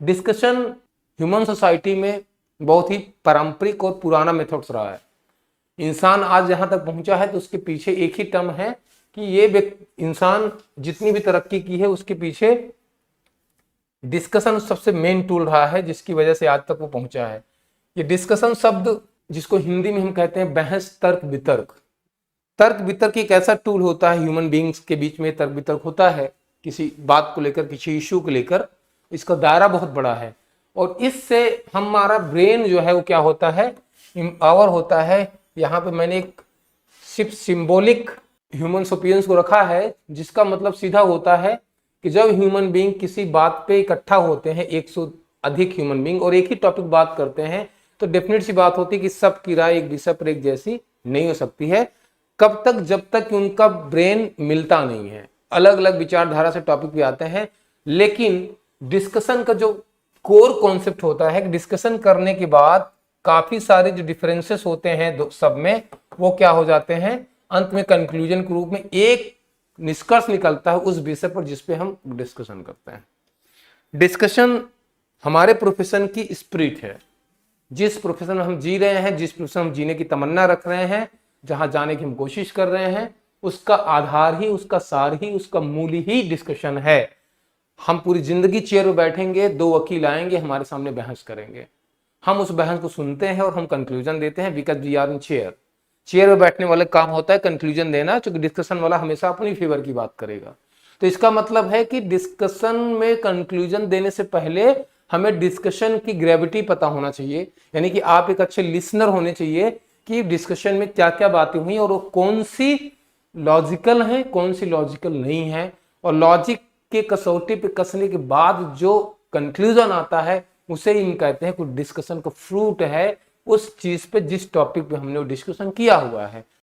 Discussion human society में बहुत ही पारंपरिक और पुराना मेथड्स रहा है। इंसान आज जहां तक पहुंचा है तो उसके पीछे एक ही टर्म है कि ये इंसान जितनी भी तरक्की की है उसके पीछे डिस्कशन सबसे मेन टूल रहा है, जिसकी वजह से आज तक वो पहुंचा है। ये डिस्कशन शब्द जिसको हिंदी में हम कहते हैं बहस, तर्क वितर्क। तर्क वितर्क एक ऐसा टूल होता है, ह्यूमन बींग्स के बीच में तर्क वितर्क होता है किसी बात को लेकर, किसी इश्यू को लेकर। इसका दायरा बहुत बड़ा है और इससे हमारा ब्रेन जो है वो क्या होता है, एम्पावर होता है। यहाँ पे मैंने एक सिर्फ सिंबॉलिक ह्यूमन सोपियंस को रखा है, जिसका मतलब सीधा होता है कि जब ह्यूमन बींग किसी बात पे इकट्ठा होते हैं, 100 अधिक ह्यूमन बींग, और एक ही टॉपिक बात करते हैं, तो डेफिनेट सी बात होती है कि सबकी राय एक विषय पर एक जैसी नहीं हो सकती है। कब तक? जब तक कि उनका ब्रेन मिलता नहीं है। अलग अलग विचारधारा से टॉपिक भी आते हैं, लेकिन डिस्कशन का जो कोर कॉन्सेप्ट होता है, डिस्कशन करने के बाद काफी सारे जो डिफरेंसेस होते हैं सब में, वो क्या हो जाते हैं, अंत में कंक्लूजन के रूप में एक निष्कर्ष निकलता है उस विषय पर जिस पे हम डिस्कशन करते हैं। डिस्कशन हमारे प्रोफेशन की स्पिरिट है। जिस प्रोफेशन में हम जी रहे हैं, जिस प्रोफेशन में हम जीने की तमन्ना रख रहे हैं, जहां जाने की हम कोशिश कर रहे हैं, उसका आधार ही, उसका सार ही, उसका मूल ही डिस्कशन है। हम पूरी जिंदगी चेयर में बैठेंगे, 2 वकील आएंगे, हमारे सामने बहस करेंगे, हम उस बहस को सुनते हैं और हम कंक्लूजन देते हैं, because we are in chair. Chair में बैठने वाले काम होता है कंक्लूजन देना, क्योंकि डिस्कशन वाला हमेशा अपनी फेवर की बात करेगा। तो इसका मतलब है कि डिस्कशन में कंक्लूजन देने से पहले हमें डिस्कशन की ग्रेविटी पता होना चाहिए, यानी कि आप एक अच्छे लिसनर होने चाहिए कि डिस्कशन में क्या क्या बातें हुई और वो कौन सी लॉजिकल है, कौन सी लॉजिकल नहीं है, और लॉजिक के कसौटी पे कसने के बाद जो कंक्लूजन आता है उसे ही हम कहते हैं कुछ डिस्कशन का फ्रूट है उस चीज पे जिस टॉपिक पे हमने डिस्कशन किया हुआ है।